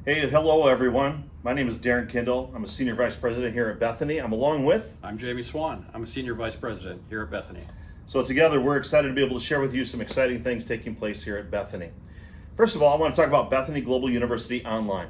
Hey, hello everyone. My name is Darin Kindle. I'm a Senior Vice President here at Bethany. I'm along with... I'm Jamie Swan. I'm a Senior Vice President here at Bethany. So together we're excited to be able to share with you some exciting things taking place here at Bethany. First of all, I want to talk about Bethany Global University Online.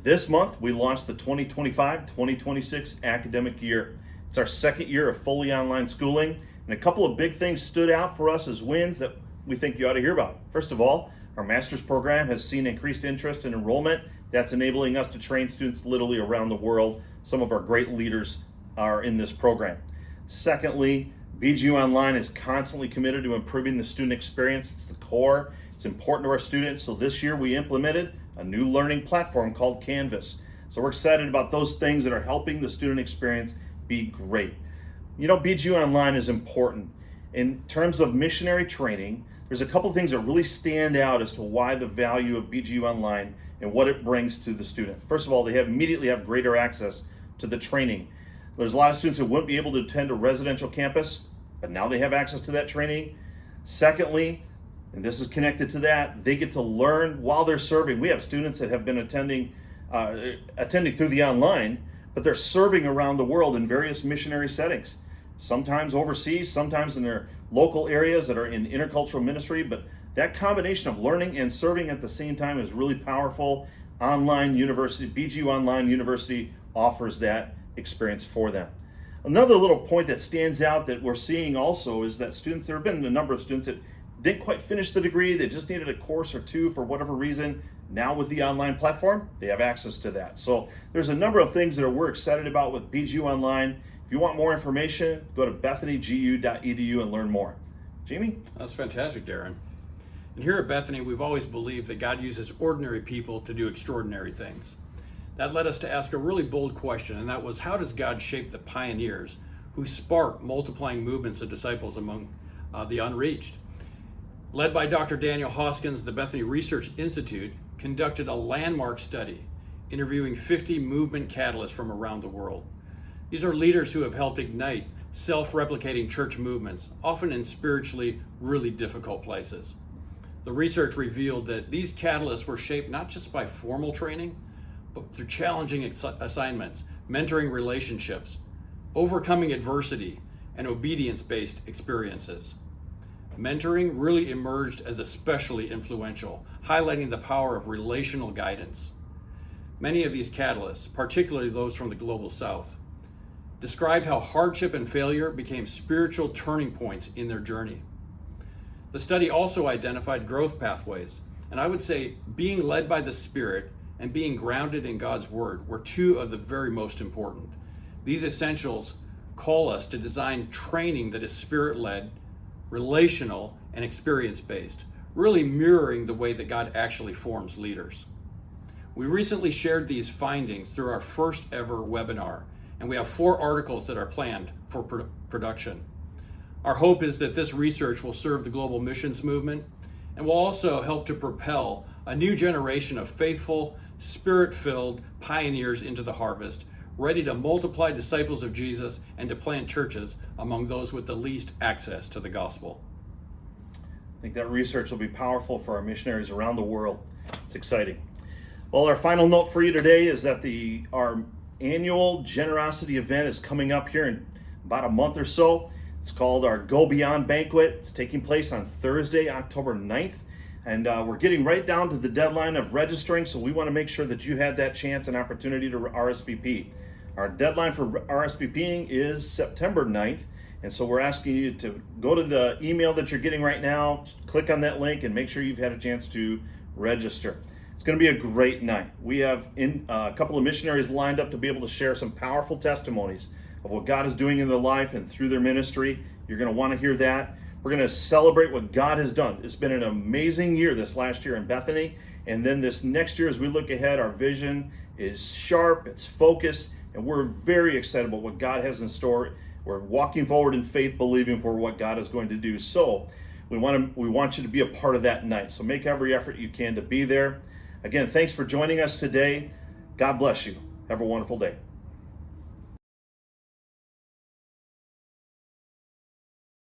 This month we launched the 2025-2026 academic year. It's our second year of fully online schooling, and a couple of big things stood out for us as wins that we think you ought to hear about. First of all, our master's program has seen increased interest in enrollment. That's enabling us to train students literally around the world. Some of our great leaders are in this program. Secondly, BGU Online is constantly committed to improving the student experience. It's the core. It's important to our students. So this year we implemented a new learning platform called Canvas. So we're excited about those things that are helping the student experience be great. You know, BGU Online is important. In terms of missionary training, there's a couple things that really stand out as to why the value of BGU Online and what it brings to the student. First of all, they immediately have greater access to the training. There's a lot of students that wouldn't be able to attend a residential campus, but now they have access to that training. Secondly, and this is connected to that, they get to learn while they're serving. We have students that have been attending through the online, but they're serving around the world in various missionary settings. Sometimes overseas, sometimes in their local areas that are in intercultural ministry, but that combination of learning and serving at the same time is really powerful. Online University, BGU Online University offers that experience for them. Another little point that stands out that we're seeing also is that there have been a number of students that didn't quite finish the degree, they just needed a course or two for whatever reason. Now with the online platform, they have access to that. So there's a number of things that we're excited about with BGU Online. If you want more information, go to bethanygu.edu and learn more. Jamie? That's fantastic, Darin. And here at Bethany, we've always believed that God uses ordinary people to do extraordinary things. That led us to ask a really bold question, and that was, how does God shape the pioneers who spark multiplying movements of disciples among the unreached? Led by Dr. Daniel Hoskins, the Bethany Research Institute conducted a landmark study interviewing 50 movement catalysts from around the world. These are leaders who have helped ignite self-replicating church movements, often in spiritually really difficult places. The research revealed that these catalysts were shaped not just by formal training, but through challenging assignments, mentoring relationships, overcoming adversity, and obedience-based experiences. Mentoring really emerged as especially influential, highlighting the power of relational guidance. Many of these catalysts, particularly those from the Global South, described how hardship and failure became spiritual turning points in their journey. The study also identified growth pathways, and I would say being led by the Spirit and being grounded in God's Word were two of the very most important. These essentials call us to design training that is Spirit-led, relational, and experience-based, really mirroring the way that God actually forms leaders. We recently shared these findings through our first ever webinar, and we have 4 articles that are planned for production. Our hope is that this research will serve the global missions movement and will also help to propel a new generation of faithful, Spirit-filled pioneers into the harvest, ready to multiply disciples of Jesus and to plant churches among those with the least access to the gospel. I think that research will be powerful for our missionaries around the world. It's exciting. Well, our final note for you today is that our annual generosity event is coming up here in about a month or so. It's called our Go Beyond Banquet. It's taking place on Thursday, October 9th. And we're getting right down to the deadline of registering, so we want to make sure that you had that chance and opportunity to RSVP. Our deadline for RSVPing is September 9th, and so we're asking you to go to the email that you're getting right now, click on that link, and make sure you've had a chance to register. It's going to be a great night. We have a couple of missionaries lined up to be able to share some powerful testimonies of what God is doing in their life and through their ministry. You're going to want to hear that. We're going to celebrate what God has done. It's been an amazing year this last year in Bethany, and then this next year as we look ahead, our vision is sharp, it's focused, and we're very excited about what God has in store. We're walking forward in faith, believing for what God is going to do. So we want you to be a part of that night. So make every effort you can to be there. Again, thanks for joining us today. God bless you. Have a wonderful day.